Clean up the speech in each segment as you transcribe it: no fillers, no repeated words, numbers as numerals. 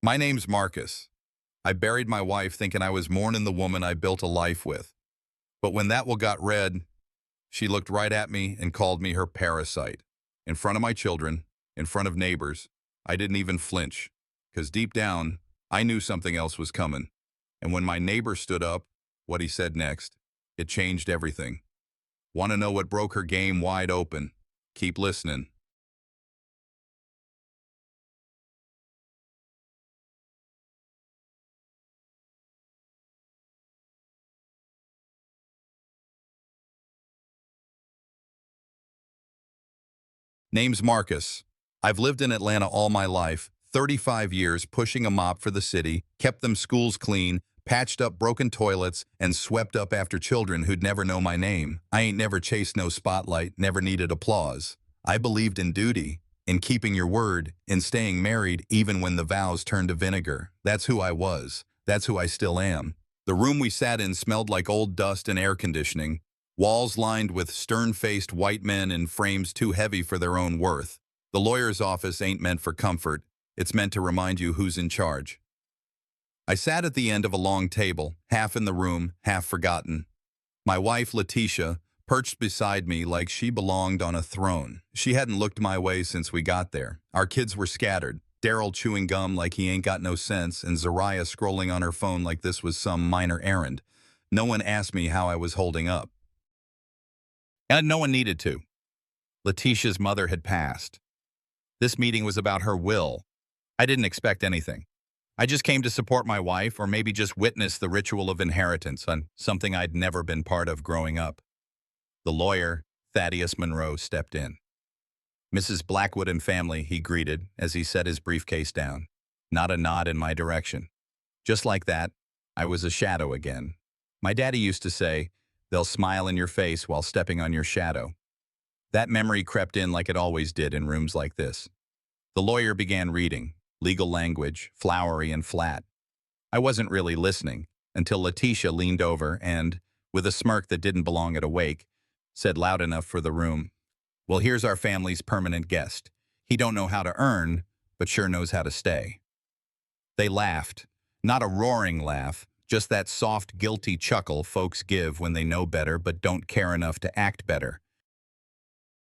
My name's Marcus. I buried my wife thinking I was mourning the woman I built a life with. But when that will got read, she looked right at me and called me her parasite. In front of my children, in front of neighbors, I didn't even flinch, because deep down, I knew something else was coming. And when my neighbor stood up, what he said next, it changed everything. Want to know what broke her game wide open? Keep listening. Name's Marcus. I've lived in Atlanta all my life, 35 years pushing a mop for the city, kept them schools clean, patched up broken toilets, and swept up after children who'd never know my name. I ain't never chased no spotlight, never needed applause. I believed in duty, in keeping your word, in staying married even when the vows turned to vinegar. That's who I was. That's who I still am. The room we sat in smelled like old dust and air conditioning, walls lined with stern-faced white men in frames too heavy for their own worth. The lawyer's office ain't meant for comfort. It's meant to remind you who's in charge. I sat at the end of a long table, half in the room, half forgotten. My wife, Letitia, perched beside me like she belonged on a throne. She hadn't looked my way since we got there. Our kids were scattered. Daryl chewing gum like he ain't got no sense, and Zariah scrolling on her phone like this was some minor errand. No one asked me how I was holding up. And no one needed to. Letitia's mother had passed. This meeting was about her will. I didn't expect anything. I just came to support my wife, or maybe just witness the ritual of inheritance on something I'd never been part of growing up. The lawyer, Thaddeus Monroe, stepped in. Mrs. Blackwood and family, he greeted as he set his briefcase down. Not a nod in my direction. Just like that, I was a shadow again. My daddy used to say, they'll smile in your face while stepping on your shadow. That memory crept in like it always did in rooms like this. The lawyer began reading, legal language, flowery and flat. I wasn't really listening until Letitia leaned over and, with a smirk that didn't belong at a wake, said loud enough for the room, "Well, here's our family's permanent guest. He don't know how to earn, but sure knows how to stay." They laughed, not a roaring laugh, just that soft, guilty chuckle folks give when they know better but don't care enough to act better.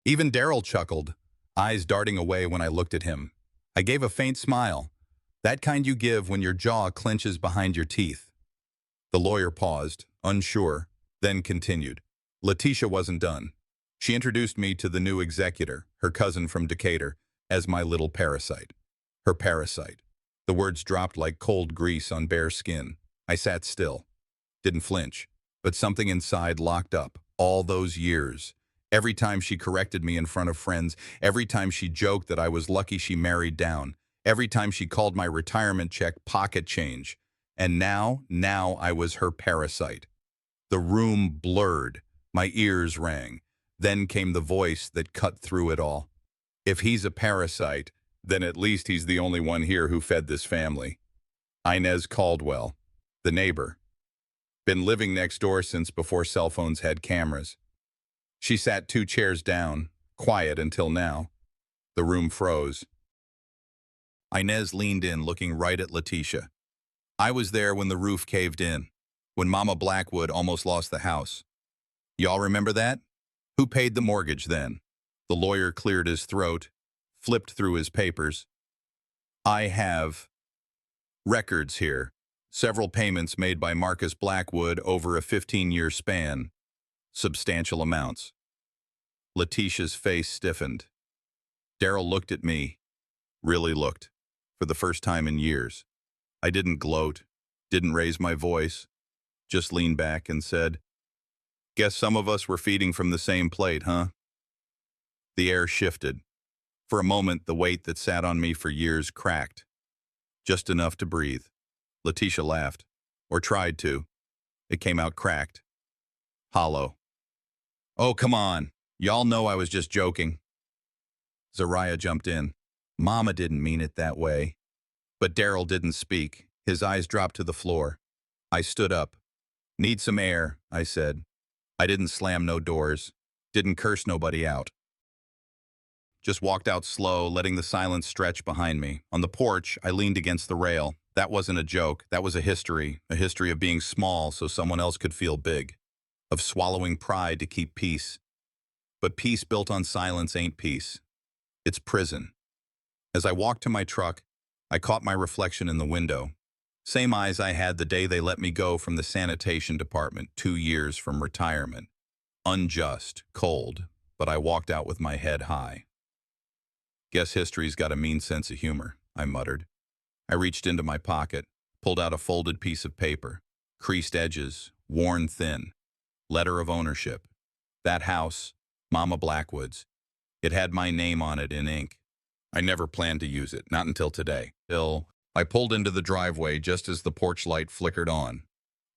Even Daryl chuckled, eyes darting away when I looked at him. I gave a faint smile, that kind you give when your jaw clenches behind your teeth. The lawyer paused, unsure, then continued. Letitia wasn't done. She introduced me to the new executor, her cousin from Decatur, as my little parasite. Her parasite. The words dropped like cold grease on bare skin. I sat still, didn't flinch, but something inside locked up. All those years. Every time she corrected me in front of friends, every time she joked that I was lucky she married down, every time she called my retirement check pocket change. And now I was her parasite. The room blurred. My ears rang. Then came the voice that cut through it all. If he's a parasite, then at least he's the only one here who fed this family. Inez Caldwell, the neighbor. Been living next door since before cell phones had cameras. She sat 2 chairs down, quiet until now. The room froze. Inez leaned in, looking right at Letitia. I was there when the roof caved in, when Mama Blackwood almost lost the house. Y'all remember that? Who paid the mortgage then? The lawyer cleared his throat, flipped through his papers. I have records here. Several payments made by Marcus Blackwood over a 15-year span. Substantial amounts. Letitia's face stiffened. Daryl looked at me. Really looked. For the first time in years. I didn't gloat, didn't raise my voice, just leaned back and said, "Guess some of us were feeding from the same plate, huh?" The air shifted. For a moment, the weight that sat on me for years cracked. Just enough to breathe. Letitia laughed, or tried to. It came out cracked. Hollow. "Oh, come on. Y'all know I was just joking." Zariah jumped in. Mama didn't mean it that way. But Daryl didn't speak. His eyes dropped to the floor. I stood up. "Need some air," I said. I didn't slam no doors. Didn't curse nobody out. Just walked out slow, letting the silence stretch behind me. On the porch, I leaned against the rail. That wasn't a joke. That was a history of being small so someone else could feel big, of swallowing pride to keep peace. But peace built on silence ain't peace. It's prison. As I walked to my truck, I caught my reflection in the window. Same eyes I had the day they let me go from the sanitation department 2 years from retirement. Unjust, cold, but I walked out with my head high. Guess history's got a mean sense of humor, I muttered. I reached into my pocket, pulled out a folded piece of paper. Creased edges, worn thin. Letter of ownership. That house, Mama Blackwood's. It had my name on it in ink. I never planned to use it, not until today. I pulled into the driveway just as the porch light flickered on.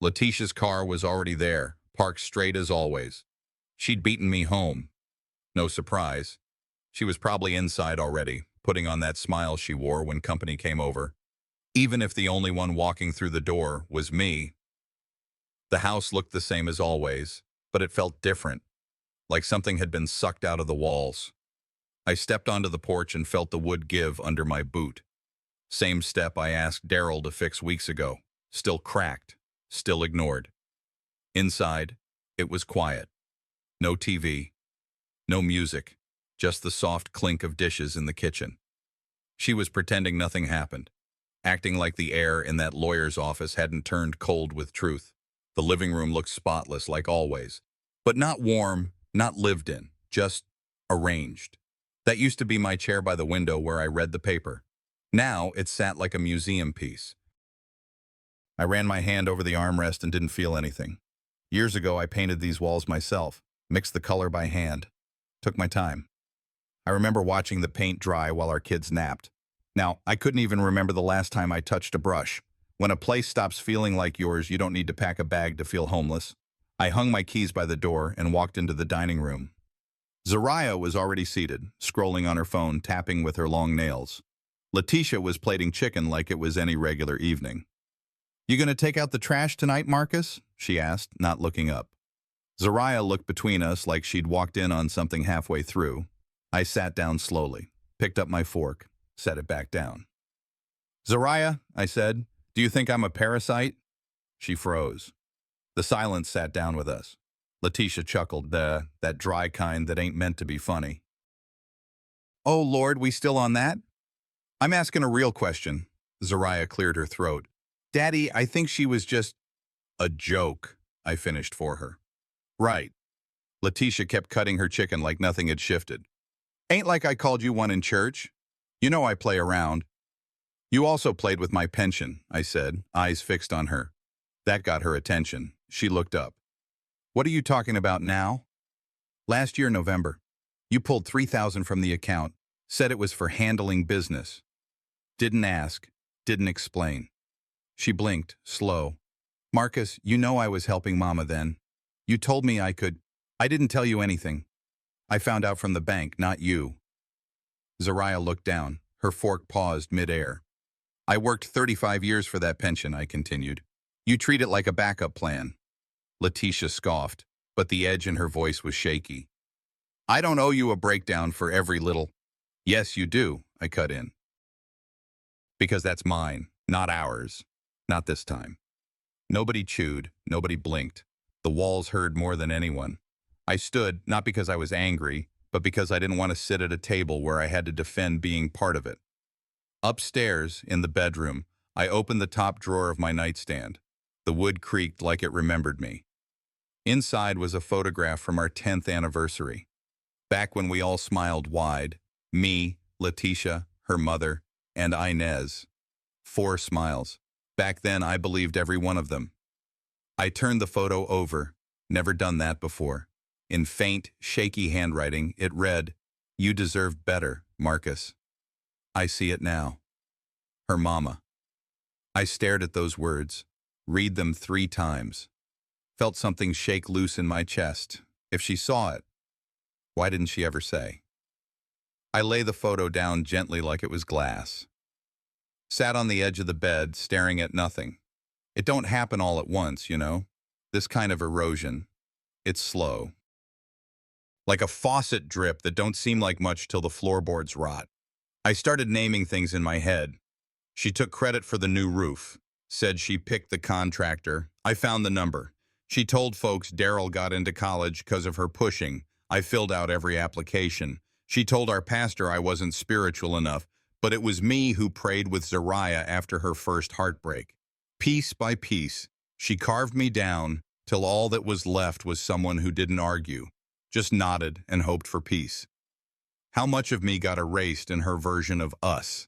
Letitia's car was already there, parked straight as always. She'd beaten me home. No surprise. She was probably inside already, putting on that smile she wore when company came over. Even if the only one walking through the door was me. The house looked the same as always, but it felt different, like something had been sucked out of the walls. I stepped onto the porch and felt the wood give under my boot. Same step I asked Daryl to fix weeks ago. Still cracked, still ignored. Inside, it was quiet. No TV, no music, just the soft clink of dishes in the kitchen. She was pretending nothing happened, acting like the air in that lawyer's office hadn't turned cold with truth. The living room looked spotless like always, but not warm, not lived in, just arranged. That used to be my chair by the window where I read the paper. Now it sat like a museum piece. I ran my hand over the armrest and didn't feel anything. Years ago, I painted these walls myself, mixed the color by hand. Took my time. I remember watching the paint dry while our kids napped. Now, I couldn't even remember the last time I touched a brush. When a place stops feeling like yours, you don't need to pack a bag to feel homeless. I hung my keys by the door and walked into the dining room. Zariah was already seated, scrolling on her phone, tapping with her long nails. Letitia was plating chicken like it was any regular evening. "You gonna take out the trash tonight, Marcus?" she asked, not looking up. Zariah looked between us like she'd walked in on something halfway through. I sat down slowly, picked up my fork, set it back down. "Zariah," I said, "do you think I'm a parasite?" She froze. The silence sat down with us. Letitia chuckled, that dry kind that ain't meant to be funny. "Oh, Lord, we still on that?" "I'm asking a real question." Zariah cleared her throat. "Daddy, I think she was just a joke," I finished for her. "Right." Letitia kept cutting her chicken like nothing had shifted. "Ain't like I called you one in church. You know I play around." "You also played with my pension," I said, eyes fixed on her. That got her attention. She looked up. "What are you talking about now?" "Last year, November. You pulled $3,000 from the account, said it was for handling business. Didn't ask, didn't explain." She blinked, slow. "Marcus, you know I was helping Mama then. You told me I could. I didn't tell you anything. I found out from the bank, not you." Zariah looked down. Her fork paused midair. "I worked 35 years for that pension," I continued. "You treat it like a backup plan." Letitia scoffed, but the edge in her voice was shaky. "I don't owe you a breakdown for every little—" "Yes, you do," I cut in. "Because that's mine, not ours. Not this time." Nobody chewed, nobody blinked. The walls heard more than anyone. I stood, not because I was angry, but because I didn't want to sit at a table where I had to defend being part of it. Upstairs, in the bedroom, I opened the top drawer of my nightstand. The wood creaked like it remembered me. Inside was a photograph from our 10th anniversary. Back when we all smiled wide. Me, Letitia, her mother, and Inez. 4 smiles. Back then, I believed every one of them. I turned the photo over. Never done that before. In faint, shaky handwriting, it read, "You deserve better, Marcus." I see it now. Her mama. I stared at those words, read them 3 times. Felt something shake loose in my chest. If she saw it, why didn't she ever say? I lay the photo down gently like it was glass. Sat on the edge of the bed, staring at nothing. It don't happen all at once, you know. This kind of erosion. It's slow. like a faucet drip that don't seem like much till the floorboards rot. I started naming things in my head. She took credit for the new roof, said she picked the contractor. I found the number. She told folks Daryl got into college because of her pushing. I filled out every application. She told our pastor I wasn't spiritual enough, but it was me who prayed with Zariah after her first heartbreak. Piece by piece, she carved me down till all that was left was someone who didn't argue, just nodded and hoped for peace. How much of me got erased in her version of us?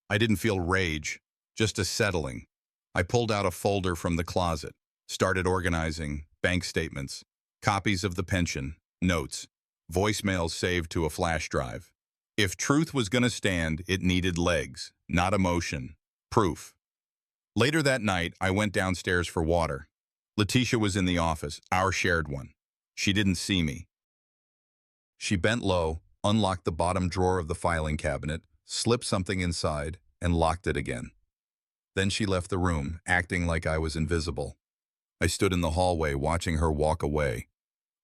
I didn't feel rage, just a settling. I pulled out a folder from the closet, started organizing bank statements, copies of the pension, notes, voicemails saved to a flash drive. If truth was going to stand, it needed legs, not emotion, proof. Later that night, I went downstairs for water. Letitia was in the office, our shared one. She didn't see me. She bent low, unlocked the bottom drawer of the filing cabinet, slipped something inside, and locked it again. Then she left the room, acting like I was invisible. I stood in the hallway watching her walk away.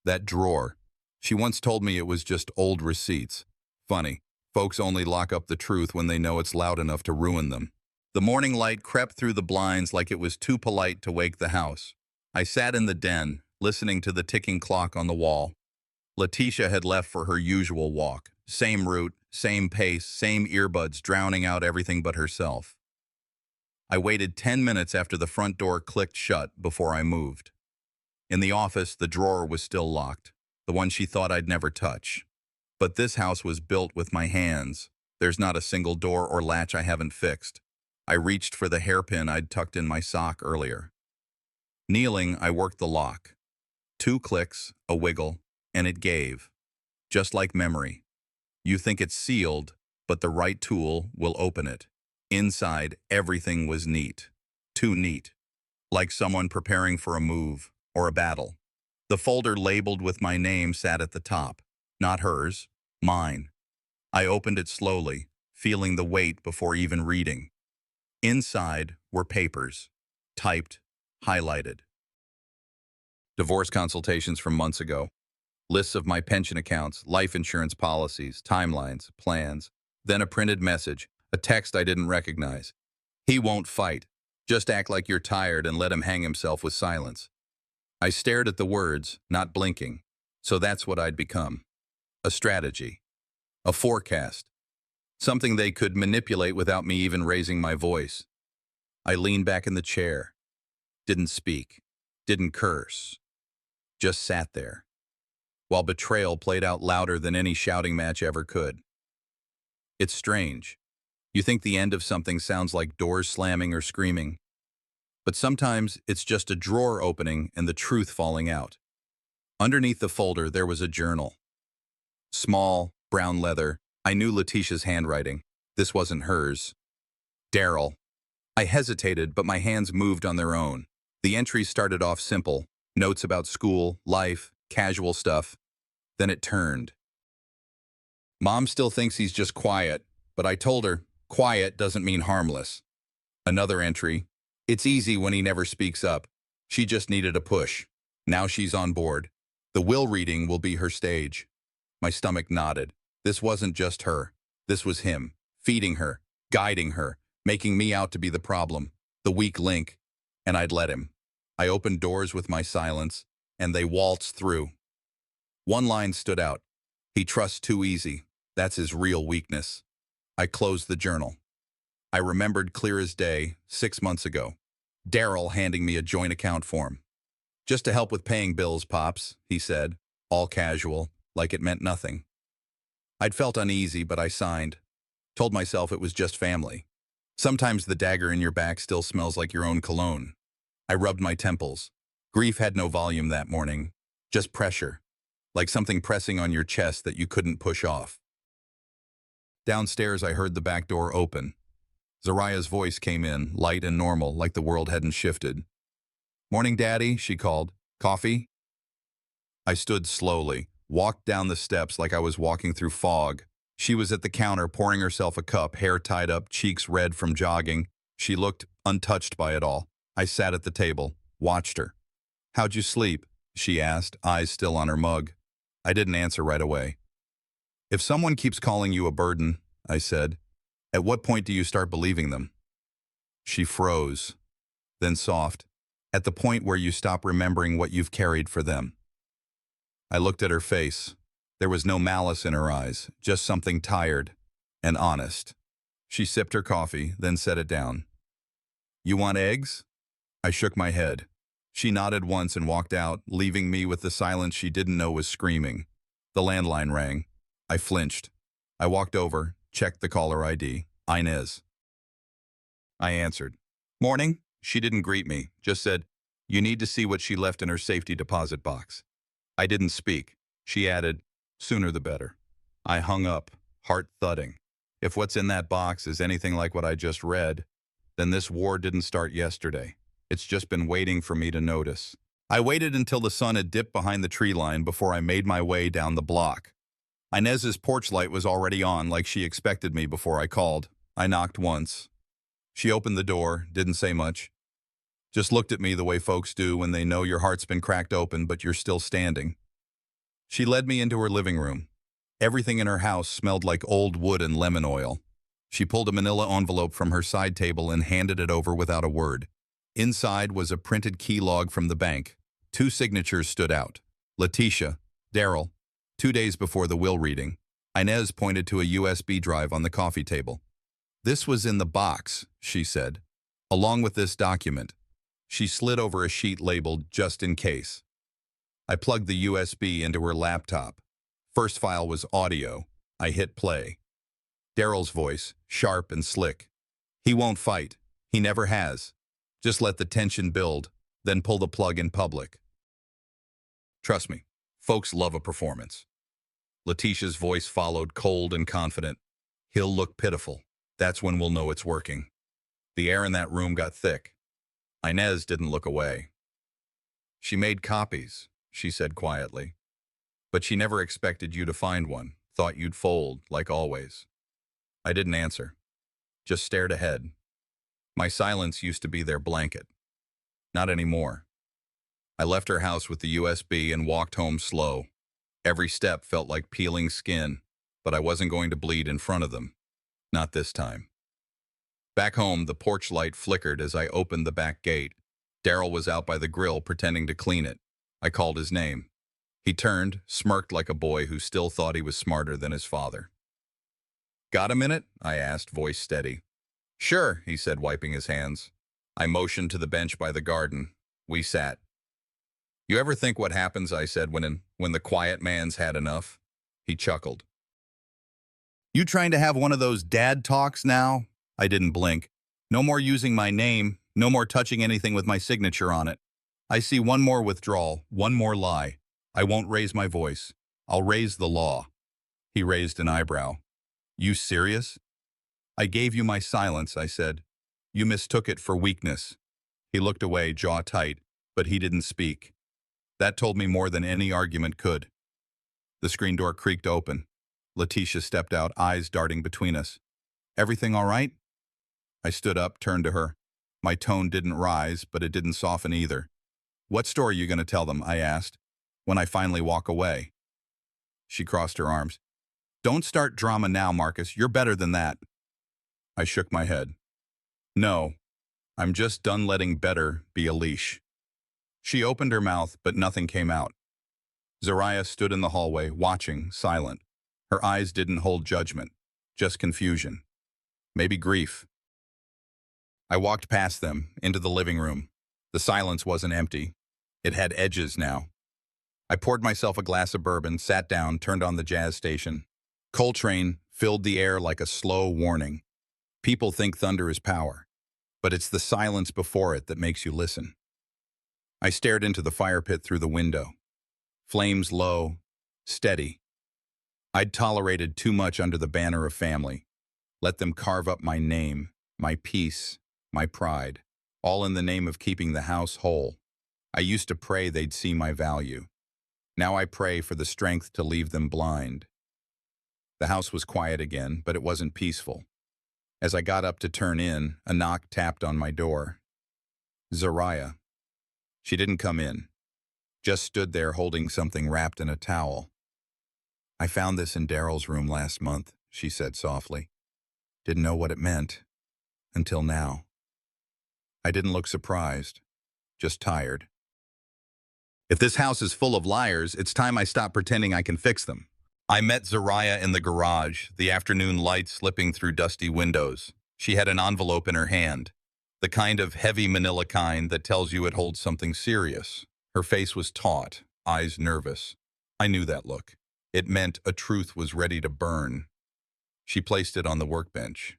That drawer. She once told me it was just old receipts. Funny, folks only lock up the truth when they know it's loud enough to ruin them. The morning light crept through the blinds like it was too polite to wake the house. I sat in the den, listening to the ticking clock on the wall. Letitia had left for her usual walk. Same route, same pace, same earbuds drowning out everything but herself. I waited 10 minutes after the front door clicked shut before I moved. In the office, the drawer was still locked, the one she thought I'd never touch. But this house was built with my hands. There's not a single door or latch I haven't fixed. I reached for the hairpin I'd tucked in my sock earlier. Kneeling, I worked the lock. 2 clicks, a wiggle, and it gave. Just like memory. You think it's sealed, but the right tool will open it. Inside, everything was neat. Too neat. Like someone preparing for a move or a battle. The folder labeled with my name sat at the top. Not hers, mine. I opened it slowly, feeling the weight before even reading. Inside were papers. Typed, highlighted. Divorce consultations from months ago. Lists of my pension accounts, life insurance policies, timelines, plans. Then a printed message, a text I didn't recognize. He won't fight. Just act like you're tired and let him hang himself with silence. I stared at the words, not blinking. So that's what I'd become. A strategy. A forecast. Something they could manipulate without me even raising my voice. I leaned back in the chair. Didn't speak. Didn't curse. Just sat there. While betrayal played out louder than any shouting match ever could. It's strange. You think the end of something sounds like doors slamming or screaming. But sometimes it's just a drawer opening and the truth falling out. Underneath the folder, there was a journal. Small, brown leather. I knew Letitia's handwriting. This wasn't hers. Daryl. I hesitated, but my hands moved on their own. The entries started off simple. Notes about school, life, casual stuff. Then it turned. Mom still thinks he's just quiet, but I told her, quiet doesn't mean harmless. Another entry. It's easy when he never speaks up. She just needed a push. Now she's on board. The will reading will be her stage. My stomach nodded. This wasn't just her. This was him, feeding her, guiding her, making me out to be the problem, the weak link. And I'd let him. I opened doors with my silence, and they waltzed through. One line stood out. He trusts too easy. That's his real weakness. I closed the journal. I remembered clear as day, 6 months ago. Daryl handing me a joint account form. Just to help with paying bills, Pops, he said, all casual, like it meant nothing. I'd felt uneasy, but I signed. Told myself it was just family. Sometimes the dagger in your back still smells like your own cologne. I rubbed my temples. Grief had no volume that morning, just pressure, like something pressing on your chest that you couldn't push off. Downstairs, I heard the back door open. Zariah's voice came in, light and normal, like the world hadn't shifted. "Morning, Daddy," she called. "Coffee?" I stood slowly, walked down the steps like I was walking through fog. She was at the counter pouring herself a cup, hair tied up, cheeks red from jogging. She looked untouched by it all. I sat at the table, watched her. "How'd you sleep?" she asked, eyes still on her mug. I didn't answer right away. If someone keeps calling you a burden, I said, at what point do you start believing them? She froze, then soft, at the point where you stop remembering what you've carried for them. I looked at her face. There was no malice in her eyes, just something tired and honest. She sipped her coffee, then set it down. You want eggs? I shook my head. She nodded once and walked out, leaving me with the silence she didn't know was screaming. The landline rang. I flinched. I walked over, checked the caller ID. Inez. I answered. Morning. She didn't greet me, just said, you need to see what she left in her safety deposit box. I didn't speak. She added, sooner the better. I hung up, heart thudding. If what's in that box is anything like what I just read, then this war didn't start yesterday. It's just been waiting for me to notice. I waited until the sun had dipped behind the tree line before I made my way down the block. Inez's porch light was already on like she expected me before I called. I knocked once. She opened the door, didn't say much. Just looked at me the way folks do when they know your heart's been cracked open but you're still standing. She led me into her living room. Everything in her house smelled like old wood and lemon oil. She pulled a manila envelope from her side table and handed it over without a word. Inside was a printed key log from the bank. 2 signatures stood out. Letitia, Daryl. 2 days before the will reading. Inez pointed to a USB drive on the coffee table. This was in the box, she said, along with this document. She slid over a sheet labeled just in case. I plugged the USB into her laptop. First file was audio. I hit play. Daryl's voice, sharp and slick. He won't fight. He never has. Just let the tension build, then pull the plug in public. Trust me, folks love a performance. Letitia's voice followed, cold and confident. He'll look pitiful. That's when we'll know it's working. The air in that room got thick. Inez didn't look away. She made copies, she said quietly. But she never expected you to find one, thought you'd fold, like always. I didn't answer, just stared ahead. My silence used to be their blanket. Not anymore. I left her house with the USB and walked home slow. Every step felt like peeling skin, but I wasn't going to bleed in front of them. Not this time. Back home, the porch light flickered as I opened the back gate. Daryl was out by the grill pretending to clean it. I called his name. He turned, smirked like a boy who still thought he was smarter than his father. Got a minute? I asked, voice steady. Sure, he said, wiping his hands. I motioned to the bench by the garden. We sat. You ever think what happens, I said, when the quiet man's had enough? He chuckled. You trying to have one of those dad talks now? I didn't blink. No more using my name, no more touching anything with my signature on it. I see one more withdrawal, one more lie. I won't raise my voice. I'll raise the law. He raised an eyebrow. You serious? I gave you my silence, I said. You mistook it for weakness. He looked away, jaw tight, but he didn't speak. That told me more than any argument could. The screen door creaked open. Letitia stepped out, eyes darting between us. Everything all right? I stood up, turned to her. My tone didn't rise, but it didn't soften either. What story are you going to tell them? I asked, when I finally walk away. She crossed her arms. Don't start drama now, Marcus. You're better than that. I shook my head. No, I'm just done letting better be a leash. She opened her mouth, but nothing came out. Zariah stood in the hallway, watching, silent. Her eyes didn't hold judgment, just confusion. Maybe grief. I walked past them, into the living room. The silence wasn't empty. It had edges now. I poured myself a glass of bourbon, sat down, turned on the jazz station. Coltrane filled the air like a slow warning. People think thunder is power, but it's the silence before it that makes you listen. I stared into the fire pit through the window. Flames low, steady. I'd tolerated too much under the banner of family. Let them carve up my name, my peace, my pride, all in the name of keeping the house whole. I used to pray they'd see my value. Now I pray for the strength to leave them blind. The house was quiet again, but it wasn't peaceful. As I got up to turn in, a knock tapped on my door. Zariah. She didn't come in, just stood there holding something wrapped in a towel. I found this in Daryl's room last month, she said softly. Didn't know what it meant. Until now. I didn't look surprised. Just tired. If this house is full of liars, it's time I stop pretending I can fix them. I met Zariah in the garage, the afternoon light slipping through dusty windows. She had an envelope in her hand, the kind of heavy manila kind that tells you it holds something serious. Her face was taut, eyes nervous. I knew that look. It meant a truth was ready to burn. She placed it on the workbench.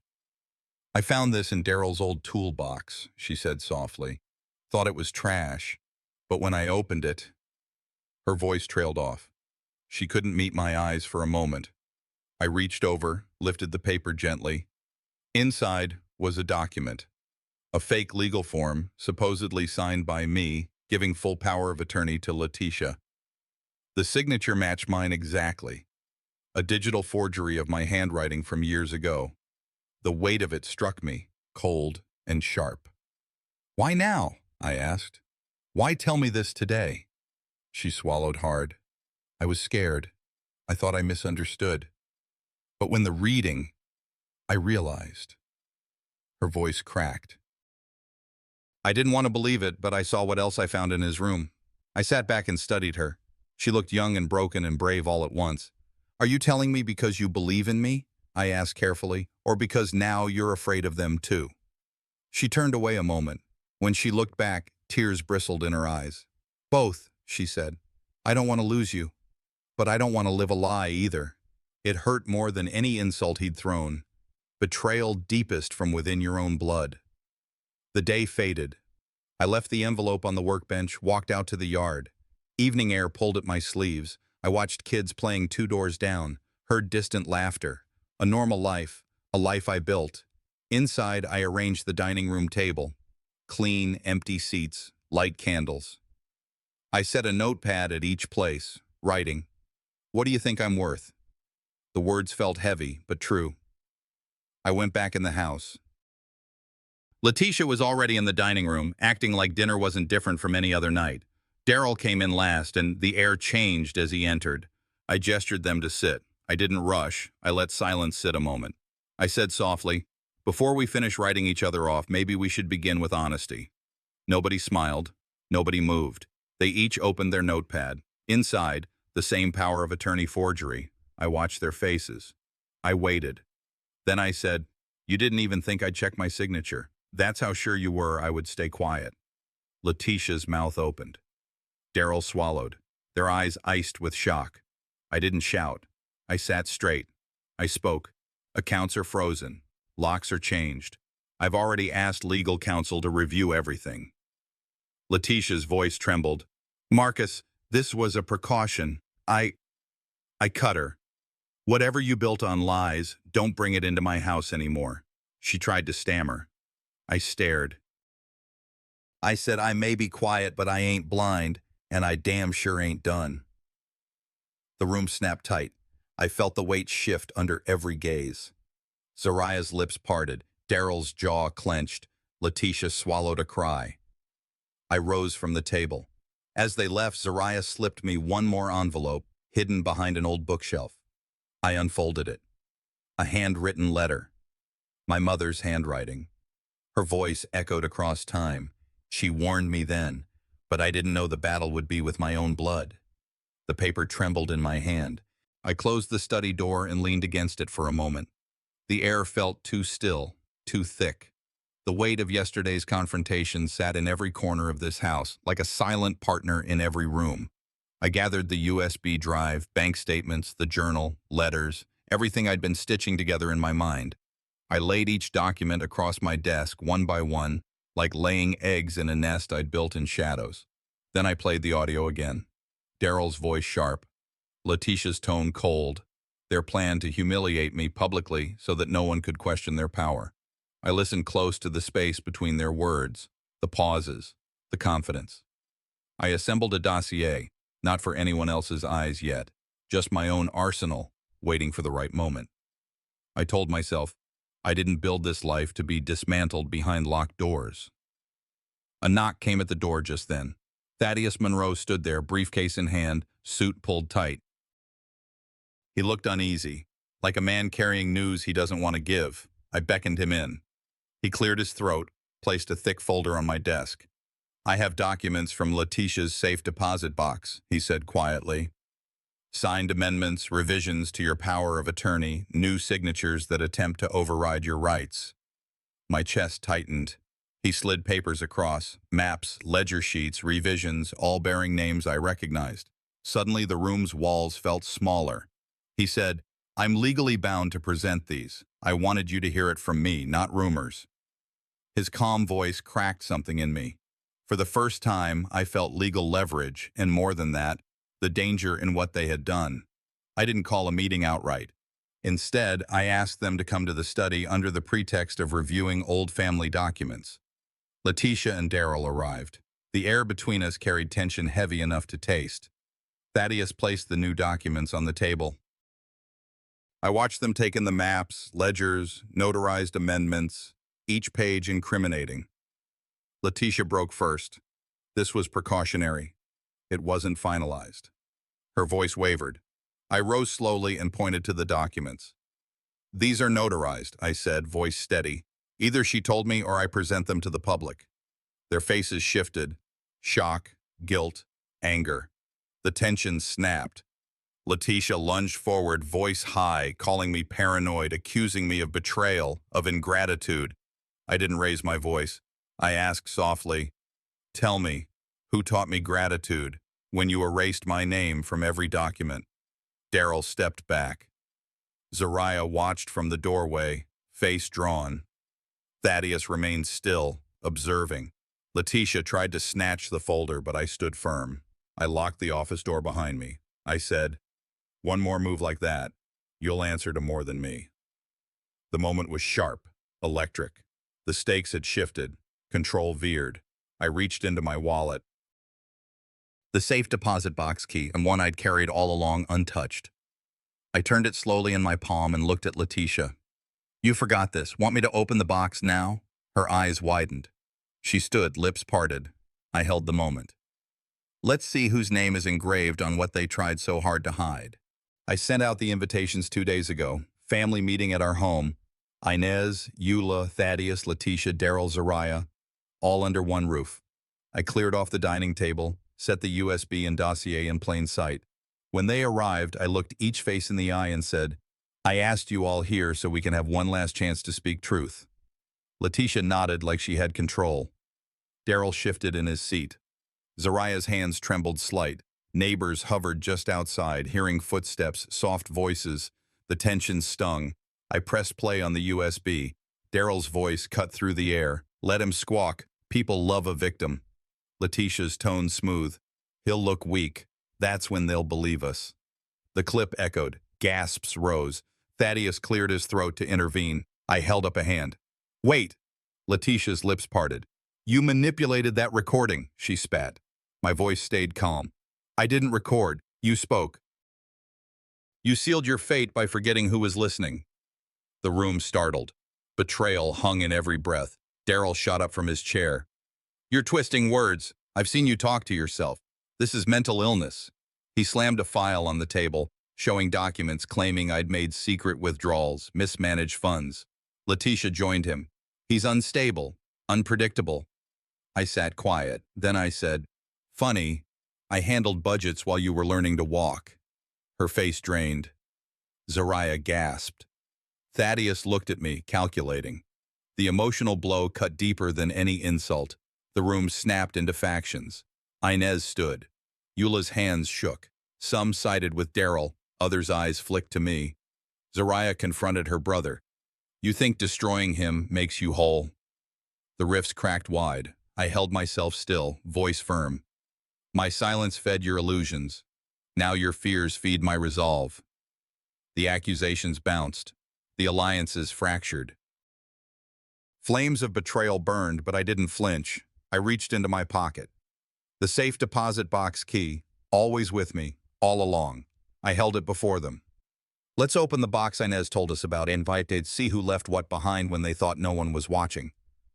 I found this in Daryl's old toolbox, she said softly. Thought it was trash, but when I opened it, her voice trailed off. She couldn't meet my eyes for a moment. I reached over, lifted the paper gently. Inside was a document, a fake legal form, supposedly signed by me, giving full power of attorney to Letitia. The signature matched mine exactly, a digital forgery of my handwriting from years ago. The weight of it struck me, cold and sharp. Why now? I asked. Why tell me this today? She swallowed hard. I was scared. I thought I misunderstood. But when the reading, I realized. Her voice cracked. I didn't want to believe it, but I saw what else I found in his room. I sat back and studied her. She looked young and broken and brave all at once. Are you telling me because you believe in me? I asked carefully, or because now you're afraid of them too? She turned away a moment. When she looked back, tears bristled in her eyes. Both, she said. I don't want to lose you, but I don't want to live a lie either. It hurt more than any insult he'd thrown. Betrayal deepest from within your own blood. The day faded. I left the envelope on the workbench, walked out to the yard. Evening air pulled at my sleeves. I watched kids playing 2 doors down, heard distant laughter. A normal life, a life I built. Inside, I arranged the dining room table. Clean, empty seats, light candles. I set a notepad at each place, writing, "What do you think I'm worth?" The words felt heavy, but true. I went back in the house. Letitia was already in the dining room, acting like dinner wasn't different from any other night. Daryl came in last, and the air changed as he entered. I gestured them to sit. I didn't rush. I let silence sit a moment. I said softly, "Before we finish writing each other off, maybe we should begin with honesty." Nobody smiled. Nobody moved. They each opened their notepad. Inside, the same power of attorney forgery. I watched their faces. I waited. Then I said, "You didn't even think I'd check my signature. That's how sure you were I would stay quiet." Letitia's mouth opened. Daryl swallowed, their eyes iced with shock. I didn't shout. I sat straight. I spoke. Accounts are frozen. Locks are changed. I've already asked legal counsel to review everything. Letitia's voice trembled. "Marcus, this was a precaution. I cut her. Whatever you built on lies, don't bring it into my house anymore." She tried to stammer. I stared. I said, "I may be quiet, but I ain't blind, and I damn sure ain't done." The room snapped tight. I felt the weight shift under every gaze. Zariah's lips parted. Daryl's jaw clenched. Letitia swallowed a cry. I rose from the table. As they left, Zariah slipped me one more envelope, hidden behind an old bookshelf. I unfolded it. A handwritten letter. My mother's handwriting. Her voice echoed across time. She warned me then, but I didn't know the battle would be with my own blood. The paper trembled in my hand. I closed the study door and leaned against it for a moment. The air felt too still, too thick. The weight of yesterday's confrontation sat in every corner of this house, like a silent partner in every room. I gathered the USB drive, bank statements, the journal, letters, everything I'd been stitching together in my mind. I laid each document across my desk, one by one, like laying eggs in a nest I'd built in shadows. Then I played the audio again. Daryl's voice sharp. Letitia's tone cold. Their plan to humiliate me publicly so that no one could question their power. I listened close to the space between their words, the pauses, the confidence. I assembled a dossier, not for anyone else's eyes yet, just my own arsenal, waiting for the right moment. I told myself, I didn't build this life to be dismantled behind locked doors. A knock came at the door just then. Thaddeus Monroe stood there, briefcase in hand, suit pulled tight. He looked uneasy, like a man carrying news he doesn't want to give. I beckoned him in. He cleared his throat, placed a thick folder on my desk. "I have documents from Letitia's safe deposit box," he said quietly. "Signed amendments, revisions to your power of attorney, new signatures that attempt to override your rights." My chest tightened. He slid papers across, maps, ledger sheets, revisions, all bearing names I recognized. Suddenly the room's walls felt smaller. He said, "I'm legally bound to present these. I wanted you to hear it from me, not rumors." His calm voice cracked something in me. For the first time, I felt legal leverage, and more than that, the danger in what they had done. I didn't call a meeting outright. Instead, I asked them to come to the study under the pretext of reviewing old family documents. Letitia and Daryl arrived. The air between us carried tension heavy enough to taste. Thaddeus placed the new documents on the table. I watched them take in the maps, ledgers, notarized amendments, each page incriminating. Letitia broke first. This was precautionary. It wasn't finalized. Her voice wavered. I rose slowly and pointed to the documents. "These are notarized," I said, voice steady. "Either she told me or I present them to the public." Their faces shifted. Shock, guilt, anger. The tension snapped. Letitia lunged forward, voice high, calling me paranoid, accusing me of betrayal, of ingratitude. I didn't raise my voice. I asked softly, "Tell me, who taught me gratitude when you erased my name from every document?" Daryl stepped back. Zariah watched from the doorway, face drawn. Thaddeus remained still, observing. Letitia tried to snatch the folder, but I stood firm. I locked the office door behind me. I said, "One more move like that, you'll answer to more than me." The moment was sharp, electric. The stakes had shifted. Control veered. I reached into my wallet. The safe deposit box key, and one I'd carried all along untouched. I turned it slowly in my palm and looked at Letitia. "You forgot this. Want me to open the box now?" Her eyes widened. She stood, lips parted. I held the moment. "Let's see whose name is engraved on what they tried so hard to hide." I sent out the invitations 2 days ago. Family meeting at our home. Inez, Eula, Thaddeus, Letitia, Daryl, Zariah, all under one roof. I cleared off the dining table, set the USB and dossier in plain sight. When they arrived, I looked each face in the eye and said, "I asked you all here so we can have one last chance to speak truth." Letitia nodded like she had control. Daryl shifted in his seat. Zariah's hands trembled slight. Neighbors hovered just outside, hearing footsteps, soft voices. The tension stung. I pressed play on the USB. Daryl's voice cut through the air. "Let him squawk. People love a victim." Letitia's tone smooth. "He'll look weak. That's when they'll believe us." The clip echoed. Gasps rose. Thaddeus cleared his throat to intervene. I held up a hand. "Wait!" Letitia's lips parted. "You manipulated that recording," she spat. My voice stayed calm. "I didn't record. You spoke. You sealed your fate by forgetting who was listening." The room startled. Betrayal hung in every breath. Daryl shot up from his chair. "You're twisting words. I've seen you talk to yourself. This is mental illness." He slammed a file on the table, showing documents claiming I'd made secret withdrawals, mismanaged funds. Letitia joined him. "He's unstable, unpredictable." I sat quiet. Then I said, "Funny, I handled budgets while you were learning to walk." Her face drained. Zariah gasped. Thaddeus looked at me, calculating. The emotional blow cut deeper than any insult. The room snapped into factions. Inez stood. Eula's hands shook. Some sided with Daryl, others' eyes flicked to me. Zariah confronted her brother. "You think destroying him makes you whole?" The rifts cracked wide. I held myself still, voice firm. "My silence fed your illusions. Now your fears feed my resolve." The accusations bounced. The alliances fractured. Flames of betrayal burned, but I didn't flinch. I reached into my pocket. The safe deposit box key, always with me, all along. I held it before them. "Let's open the box Inez told us about. Invited, see who left what behind when they thought no one was watching."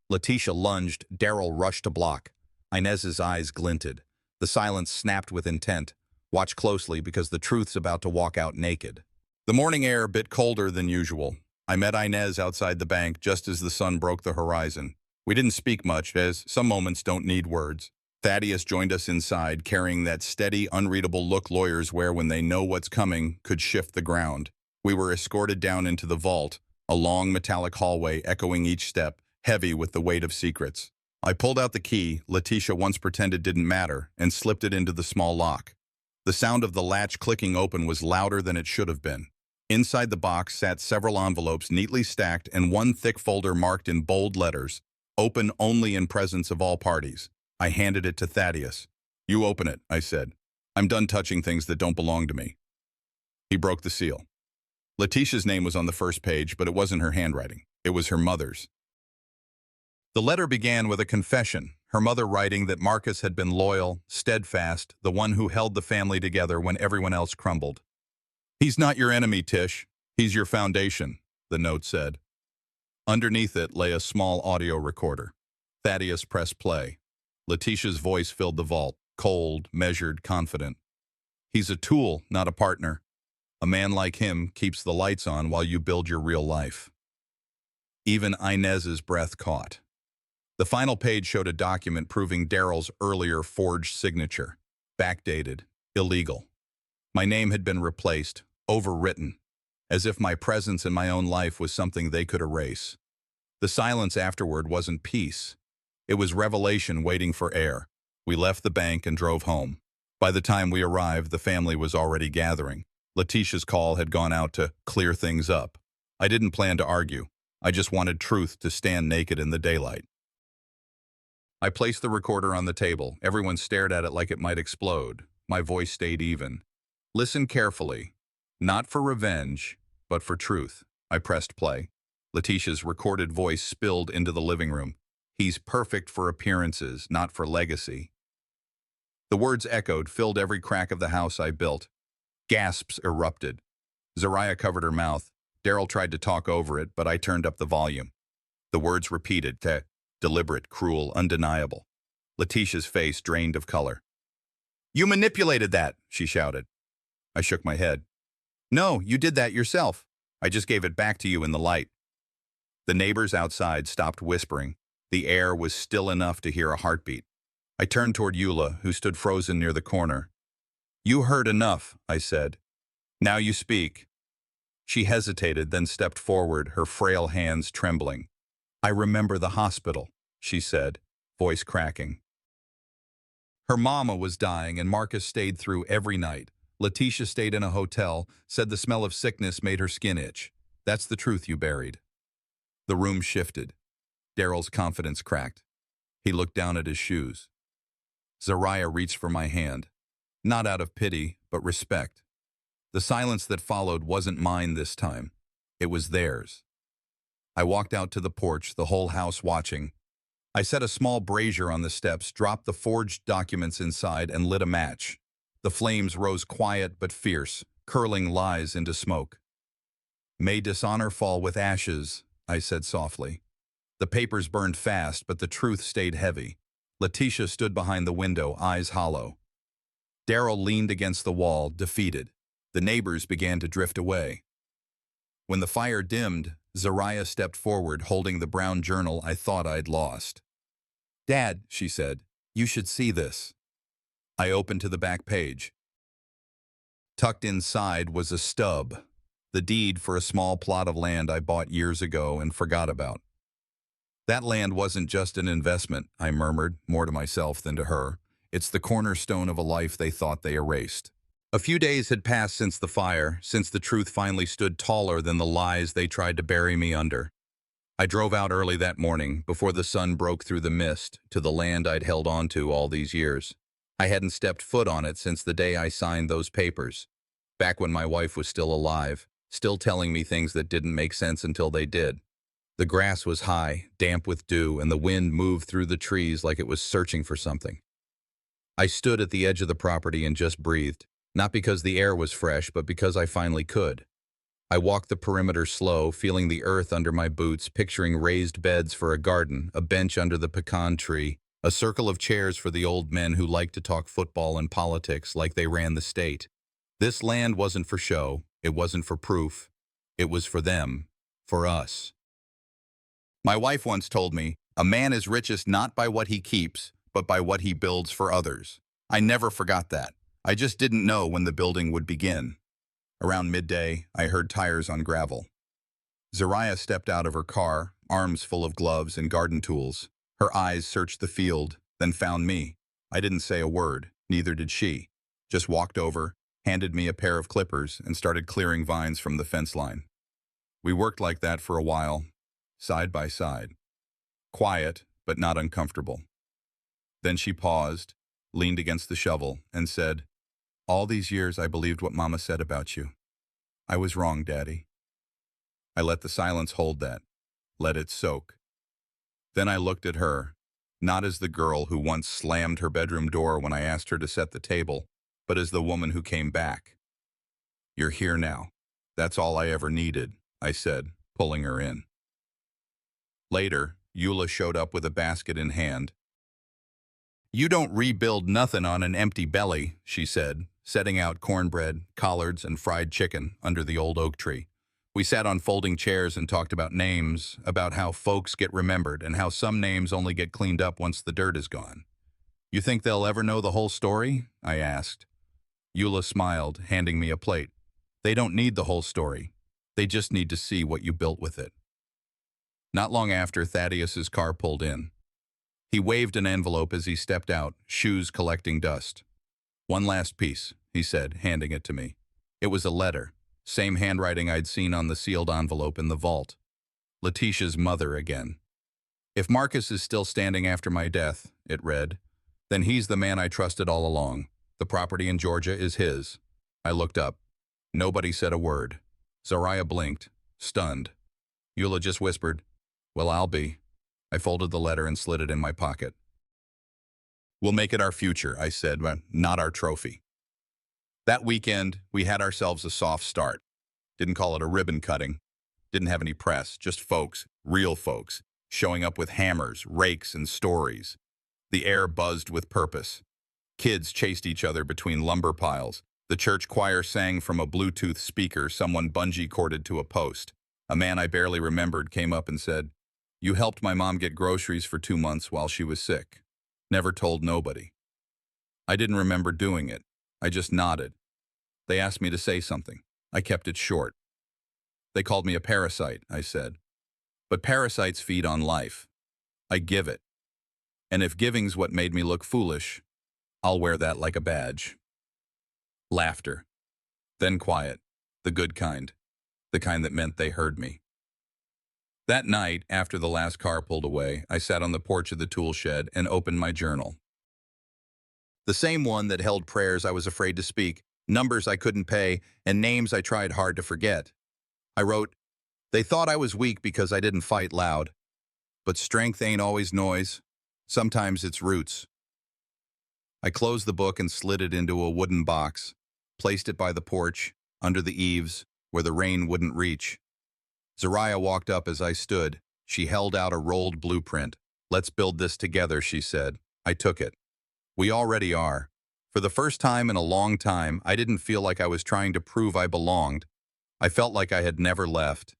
Letitia lunged. Daryl rushed to block. Inez's eyes glinted. The silence snapped with intent. "Watch closely because the truth's about to walk out naked." The morning air a bit colder than usual. I met Inez outside the bank just as the sun broke the horizon. We didn't speak much, as some moments don't need words. Thaddeus joined us inside, carrying that steady, unreadable look lawyers wear when they know what's coming could shift the ground. We were escorted down into the vault, a long metallic hallway echoing each step, heavy with the weight of secrets. I pulled out the key Letitia once pretended didn't matter and slipped it into the small lock. The sound of the latch clicking open was louder than it should have been. Inside the box sat several envelopes neatly stacked and one thick folder marked in bold letters, "Open only in presence of all parties." I handed it to Thaddeus. "You open it," I said. "I'm done touching things that don't belong to me." He broke the seal. Letitia's name was on the first page, but it wasn't her handwriting. It was her mother's. The letter began with a confession, her mother writing that Marcus had been loyal, steadfast, the one who held the family together when everyone else crumbled. "He's not your enemy, Tish. He's your foundation," the note said. Underneath it lay a small audio recorder. Thaddeus pressed play. Letitia's voice filled the vault, cold, measured, confident. "He's a tool, not a partner. A man like him keeps the lights on while you build your real life." Even Inez's breath caught. The final page showed a document proving Daryl's earlier forged signature. Backdated. Illegal. My name had been replaced, overwritten, as if my presence in my own life was something they could erase. The silence afterward wasn't peace. It was revelation waiting for air. We left the bank and drove home. By the time we arrived, the family was already gathering. Letitia's call had gone out to clear things up. I didn't plan to argue. I just wanted truth to stand naked in the daylight. I placed the recorder on the table. Everyone stared at it like it might explode. My voice stayed even. "Listen carefully. Not for revenge, but for truth." I pressed play. Letitia's recorded voice spilled into the living room. "He's perfect for appearances, not for legacy." The words echoed, filled every crack of the house I built. Gasps erupted. Zariah covered her mouth. Daryl tried to talk over it, but I turned up the volume. The words repeated, deliberate, cruel, undeniable. Letitia's face drained of color. "You manipulated that," she shouted. I shook my head. "No, you did that yourself. I just gave it back to you in the light." The neighbors outside stopped whispering. The air was still enough to hear a heartbeat. I turned toward Eula, who stood frozen near the corner. "You heard enough," I said. "Now you speak." She hesitated, then stepped forward, her frail hands trembling. "I remember the hospital," she said, voice cracking. Her mama was dying and Marcus stayed through every night. Letitia stayed in a hotel, said the smell of sickness made her skin itch. "That's the truth you buried." The room shifted. Daryl's confidence cracked. He looked down at his shoes. Zariah reached for my hand. Not out of pity, but respect. The silence that followed wasn't mine this time. It was theirs. I walked out to the porch, the whole house watching. I set a small brazier on the steps, dropped the forged documents inside, and lit a match. The flames rose quiet but fierce, curling lies into smoke. "May dishonor fall with ashes," I said softly. The papers burned fast, but the truth stayed heavy. Letitia stood behind the window, eyes hollow. Daryl leaned against the wall, defeated. The neighbors began to drift away. When the fire dimmed, Zariah stepped forward, holding the brown journal I thought I'd lost. "Dad," she said, "you should see this." I opened to the back page. Tucked inside was a stub, the deed for a small plot of land I bought years ago and forgot about. "That land wasn't just an investment," I murmured, more to myself than to her. "It's the cornerstone of a life they thought they erased." A few days had passed since the fire, since the truth finally stood taller than the lies they tried to bury me under. I drove out early that morning, before the sun broke through the mist, to the land I'd held on to all these years. I hadn't stepped foot on it since the day I signed those papers, back when my wife was still alive, still telling me things that didn't make sense until they did. The grass was high, damp with dew, and the wind moved through the trees like it was searching for something. I stood at the edge of the property and just breathed, not because the air was fresh, but because I finally could. I walked the perimeter slow, feeling the earth under my boots, picturing raised beds for a garden, a bench under the pecan tree, a circle of chairs for the old men who liked to talk football and politics like they ran the state. This land wasn't for show. It wasn't for proof. It was for them. For us. My wife once told me, a man is richest not by what he keeps, but by what he builds for others. I never forgot that. I just didn't know when the building would begin. Around midday, I heard tires on gravel. Zariah stepped out of her car, arms full of gloves and garden tools. Her eyes searched the field, then found me. I didn't say a word, neither did she. Just walked over, handed me a pair of clippers, and started clearing vines from the fence line. We worked like that for a while, side by side. Quiet, but not uncomfortable. Then she paused, leaned against the shovel, and said, "All these years I believed what Mama said about you. I was wrong, Daddy." I let the silence hold that, let it soak. Then I looked at her, not as the girl who once slammed her bedroom door when I asked her to set the table, but as the woman who came back. "You're here now. That's all I ever needed," I said, pulling her in. Later, Eula showed up with a basket in hand. "You don't rebuild nothing on an empty belly," she said, setting out cornbread, collards, and fried chicken under the old oak tree. We sat on folding chairs and talked about names, about how folks get remembered and how some names only get cleaned up once the dirt is gone. "You think they'll ever know the whole story?" I asked. Eula smiled, handing me a plate. "They don't need the whole story. They just need to see what you built with it." Not long after, Thaddeus's car pulled in. He waved an envelope as he stepped out, shoes collecting dust. "One last piece," he said, handing it to me. It was a letter, same handwriting I'd seen on the sealed envelope in the vault. Letitia's mother again. "If Marcus is still standing after my death," it read, "then he's the man I trusted all along. The property in Georgia is his." I looked up. Nobody said a word. Zariah blinked, stunned. Eula just whispered, "Well, I'll be." I folded the letter and slid it in my pocket. "We'll make it our future," I said, but not our trophy. That weekend, we had ourselves a soft start. Didn't call it a ribbon cutting. Didn't have any press, just folks, real folks, showing up with hammers, rakes, and stories. The air buzzed with purpose. Kids chased each other between lumber piles. The church choir sang from a Bluetooth speaker someone bungee corded to a post. A man I barely remembered came up and said, "You helped my mom get groceries for 2 months while she was sick." Never told nobody. I didn't remember doing it. I just nodded. They asked me to say something. I kept it short. "They called me a parasite," I said. "But parasites feed on life. I give it. And if giving's what made me look foolish, I'll wear that like a badge." Laughter. Then quiet. The good kind. The kind that meant they heard me. That night, after the last car pulled away, I sat on the porch of the tool shed and opened my journal. The same one that held prayers I was afraid to speak, numbers I couldn't pay, and names I tried hard to forget. I wrote, "They thought I was weak because I didn't fight loud. But strength ain't always noise. Sometimes it's roots." I closed the book and slid it into a wooden box, placed it by the porch, under the eaves, where the rain wouldn't reach. Zariah walked up as I stood. She held out a rolled blueprint. "Let's build this together," she said. I took it. We already are. For the first time in a long time, I didn't feel like I was trying to prove I belonged. I felt like I had never left.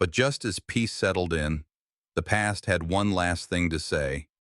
But just as peace settled in, the past had one last thing to say.